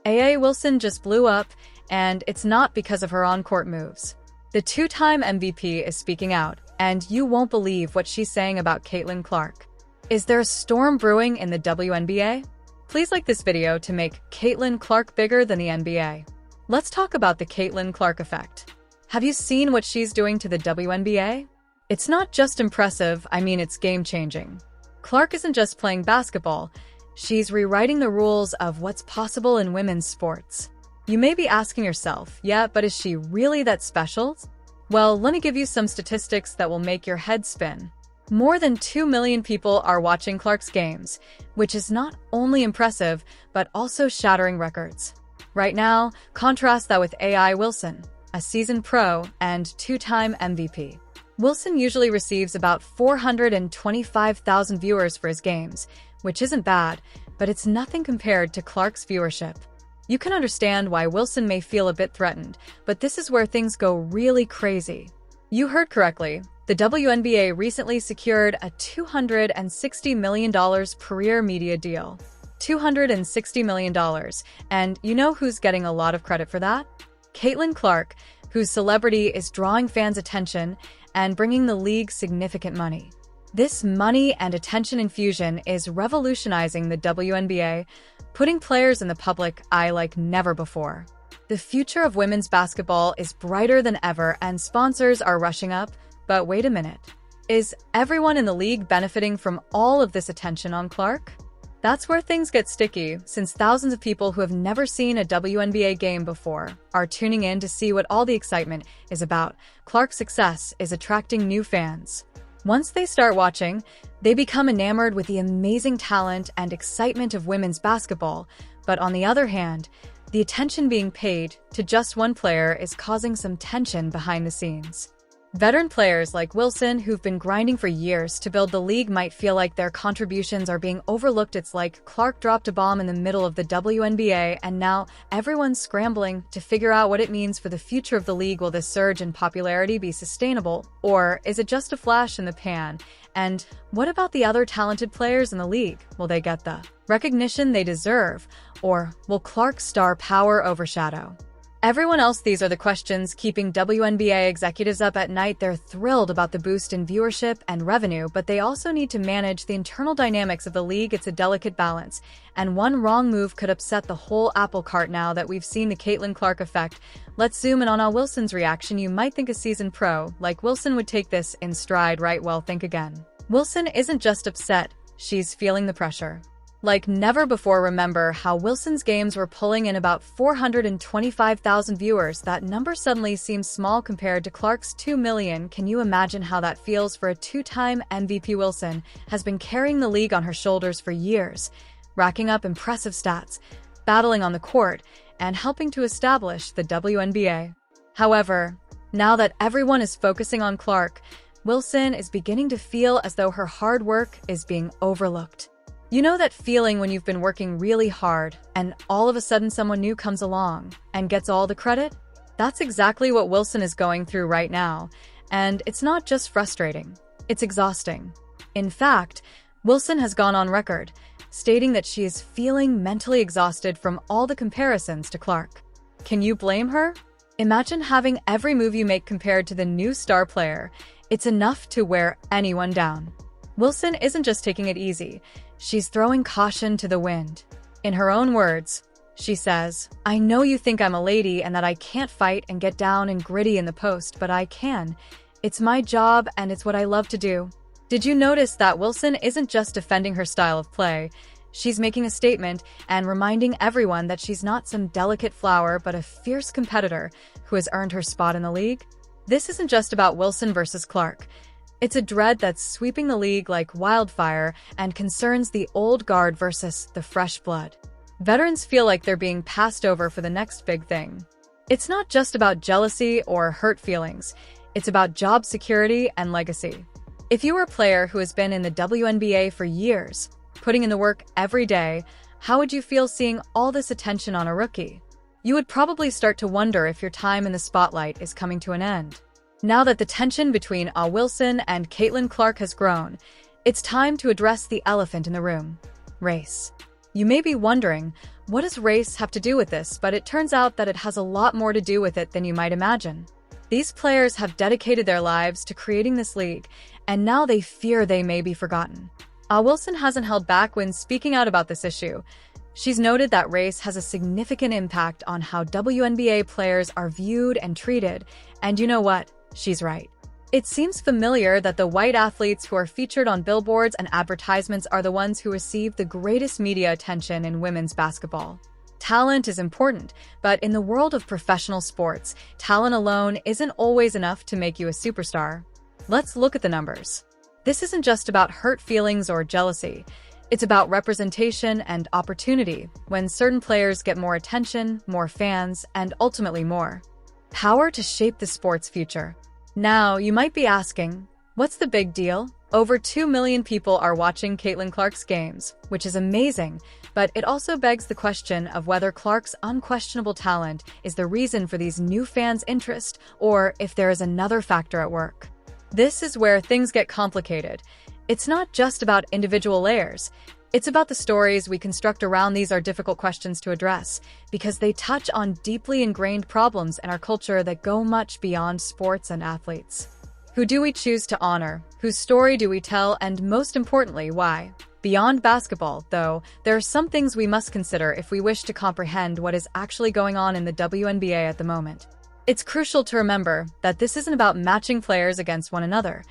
A.A. Wilson just blew up, and it's not because of her on-court moves. The two-time MVP is speaking out, and you won't believe what she's saying about Caitlin Clark. Is there a storm brewing in the WNBA? Please like this video to make Caitlin Clark bigger than the NBA. Let's talk about the Caitlin Clark effect. Have you seen what she's doing to the WNBA? It's not just impressive, it's game-changing. Clark isn't just playing basketball, she's rewriting the rules of what's possible in women's sports. You may be asking yourself, yeah, but is she really that special? Well, let me give you some statistics that will make your head spin. More than 2 million people are watching Clark's games, which is not only impressive, but also shattering records. Right now, contrast that with A.I. Wilson, a seasoned pro and two-time MVP. Wilson usually receives about 425,000 viewers for his games, which isn't bad, but it's nothing compared to Clark's viewership. You can understand why Wilson may feel a bit threatened, but this is where things go really crazy. You heard correctly. The WNBA recently secured a $260 million per year media deal. $260 million. And you know who's getting a lot of credit for that? Caitlin Clark, whose celebrity is drawing fans' attention and bringing the league significant money. This money and attention infusion is revolutionizing the WNBA, putting players in the public eye like never before. The future of women's basketball is brighter than ever, and sponsors are rushing up. But wait a minute. Is everyone in the league benefiting from all of this attention on Clark? That's where things get sticky, since thousands of people who have never seen a WNBA game before are tuning in to see what all the excitement is about. Clark's success is attracting new fans. Once they start watching, they become enamored with the amazing talent and excitement of women's basketball. But on the other hand, the attention being paid to just one player is causing some tension behind the scenes. Veteran players like Wilson, who've been grinding for years to build the league, might feel like their contributions are being overlooked. It's like Clark dropped a bomb in the middle of the WNBA, and now everyone's scrambling to figure out what it means for the future of the league. Will this surge in popularity be sustainable, or is it just a flash in the pan? And what about the other talented players in the league? Will they get the recognition they deserve, or will Clark's star power overshadow everyone else? These are the questions keeping WNBA executives up at night. They're thrilled about the boost in viewership and revenue, but they also need to manage the internal dynamics of the league. It's a delicate balance, and one wrong move could upset the whole apple cart. Now that we've seen the Caitlin Clark effect, let's zoom in on Wilson's reaction. You might think a seasoned pro like Wilson would take this in stride, right? Well, think again. Wilson isn't just upset, she's feeling the pressure like never before. Remember how Wilson's games were pulling in about 425,000 viewers. That number suddenly seems small compared to Clark's 2 million. Can you imagine how that feels for a two-time MVP? Wilson has been carrying the league on her shoulders for years, racking up impressive stats, battling on the court, and helping to establish the WNBA. However, now that everyone is focusing on Clark, Wilson is beginning to feel as though her hard work is being overlooked. You know that feeling when you've been working really hard and all of a sudden someone new comes along and gets all the credit? That's exactly what Wilson is going through right now, and it's not just frustrating, it's exhausting. In fact, Wilson has gone on record, stating that she is feeling mentally exhausted from all the comparisons to Clark. Can you blame her? Imagine having every move you make compared to the new star player. It's enough to wear anyone down. Wilson isn't just taking it easy, she's throwing caution to the wind. In her own words, she says, "I know you think I'm a lady and that I can't fight and get down and gritty in the post, but I can. It's my job and it's what I love to do." Did you notice that Wilson isn't just defending her style of play? She's making a statement and reminding everyone that she's not some delicate flower but a fierce competitor who has earned her spot in the league. This isn't just about Wilson versus Clark. It's a dread that's sweeping the league like wildfire and concerns the old guard versus the fresh blood. Veterans feel like they're being passed over for the next big thing. It's not just about jealousy or hurt feelings. It's about job security and legacy. If you were a player who has been in the WNBA for years, putting in the work every day, how would you feel seeing all this attention on a rookie? You would probably start to wonder if your time in the spotlight is coming to an end. Now that the tension between Wilson and Caitlin Clark has grown, it's time to address the elephant in the room: race. You may be wondering, What does race have to do with this? But it turns out that it has a lot more to do with it than you might imagine. These players have dedicated their lives to creating this league, and now they fear they may be forgotten. Wilson hasn't held back when speaking out about this issue. She's noted that race has a significant impact on how WNBA players are viewed and treated, and you know what? She's right. It seems familiar that the white athletes who are featured on billboards and advertisements are the ones who receive the greatest media attention in women's basketball. Talent is important, but in the world of professional sports, talent alone isn't always enough to make you a superstar. Let's look at the numbers. This isn't just about hurt feelings or jealousy. It's about representation and opportunity. When certain players get more attention, more fans, and ultimately more power to shape the sport's future. Now, you might be asking, what's the big deal? Over 2 million people are watching Caitlin Clark's games, which is amazing, but it also begs the question of whether Clark's unquestionable talent is the reason for these new fans' interest, or if there is another factor at work. This is where things get complicated. It's not just about individual layers. It's about the stories we construct around these are difficult questions to address, because they touch on deeply ingrained problems in our culture that go much beyond sports and athletes. Who do we choose to honor? Whose story do we tell? And most importantly, why? Beyond basketball, though, there are some things we must consider if we wish to comprehend what is actually going on in the WNBA at the moment. It's crucial to remember that this isn't about matching players against one another.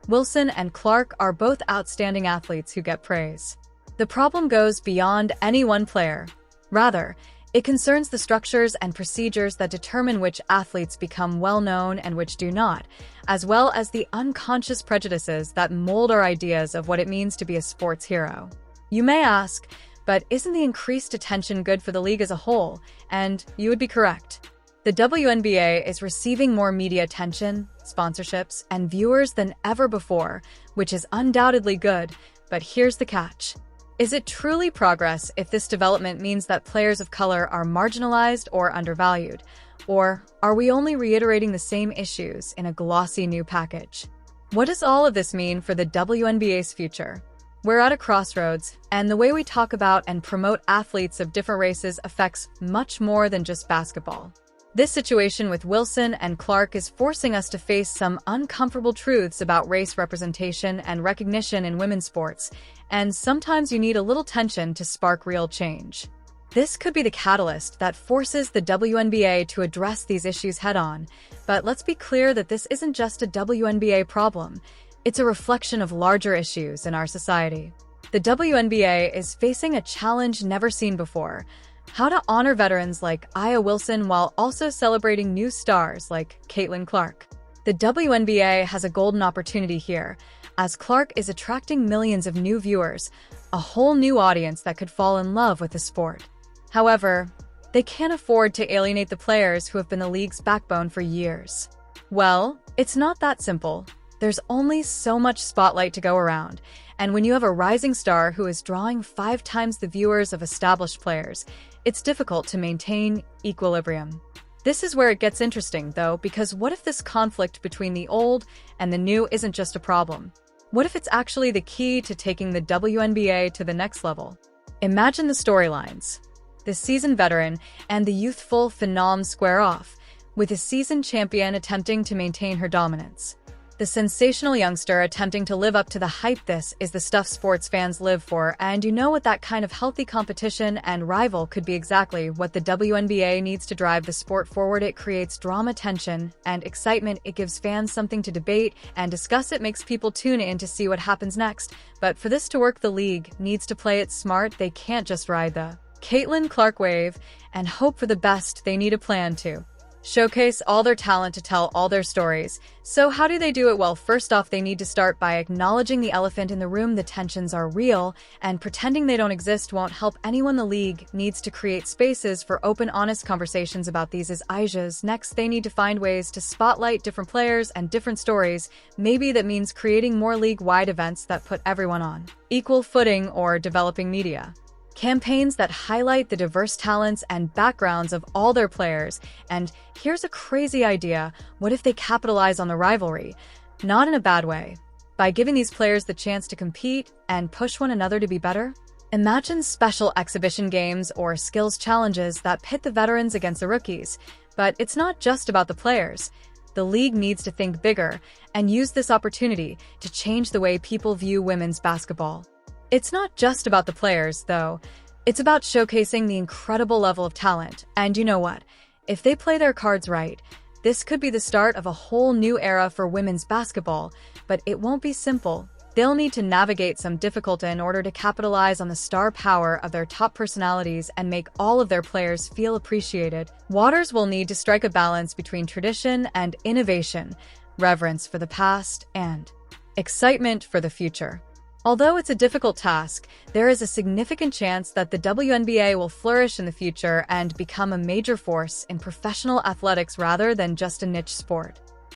Wilson and Clark are both outstanding athletes who get praise. The problem goes beyond any one player. Rather, it concerns the structures and procedures that determine which athletes become well-known and which do not, as well as the unconscious prejudices that mold our ideas of what it means to be a sports hero. You may ask, but isn't the increased attention good for the league as a whole? And you would be correct. The WNBA is receiving more media attention, sponsorships, and viewers than ever before, which is undoubtedly good, but here's the catch. Is it truly progress if this development means that players of color are marginalized or undervalued? Or are we only reiterating the same issues in a glossy new package? What does all of this mean for the WNBA's future? We're at a crossroads, and the way we talk about and promote athletes of different races affects much more than just basketball. This situation with Wilson and Clark is forcing us to face some uncomfortable truths about race representation and recognition in women's sports, and sometimes you need a little tension to spark real change. This could be the catalyst that forces the WNBA to address these issues head-on, but let's be clear that this isn't just a WNBA problem. It's a reflection of larger issues in our society. The WNBA is facing a challenge never seen before: how to honor veterans like Aya Wilson while also celebrating new stars like Caitlin Clark. The WNBA has a golden opportunity here, as Clark is attracting millions of new viewers, a whole new audience that could fall in love with the sport. However, they can't afford to alienate the players who have been the league's backbone for years. Well, it's not that simple. There's only so much spotlight to go around, and when you have a rising star who is drawing 5 times the viewers of established players, it's difficult to maintain equilibrium. This is where it gets interesting, though, because what if this conflict between the old and the new isn't just a problem? What if it's actually the key to taking the WNBA to the next level? Imagine the storylines. The seasoned veteran and the youthful phenom square off, with a seasoned champion attempting to maintain her dominance. The sensational youngster attempting to live up to the hype. This is the stuff sports fans live for, and you know what, that kind of healthy competition and rival could be exactly what the WNBA needs to drive the sport forward. It creates drama, tension, and excitement. It gives fans something to debate and discuss. It makes people tune in to see what happens next. But for this to work, the league needs to play it smart. They can't just ride the Caitlin Clark wave and hope for the best. They need a plan to showcase all their talent, to tell all their stories. So how do they do it? Well, first off, they need to start by acknowledging the elephant in the room. The tensions are real, and pretending they don't exist won't help anyone. The league needs to create spaces for open, honest conversations about these issues. Next, they need to find ways to spotlight different players and different stories. Maybe that means creating more league-wide events that put everyone on equal footing, or developing media campaigns that highlight the diverse talents and backgrounds of all their players. And here's a crazy idea: what if they capitalize on the rivalry? Not in a bad way, by giving these players the chance to compete and push one another to be better? Imagine special exhibition games or skills challenges that pit the veterans against the rookies. But it's not just about the players. The league needs to think bigger and use this opportunity to change the way people view women's basketball. It's not just about the players, though. It's about showcasing the incredible level of talent. And you know what? If they play their cards right, this could be the start of a whole new era for women's basketball. But it won't be simple. They'll need to navigate some difficulty in order to capitalize on the star power of their top personalities and make all of their players feel appreciated. Waters will need to strike a balance between tradition and innovation, reverence for the past, and excitement for the future. Although it's a difficult task, there is a significant chance that the WNBA will flourish in the future and become a major force in professional athletics rather than just a niche sport.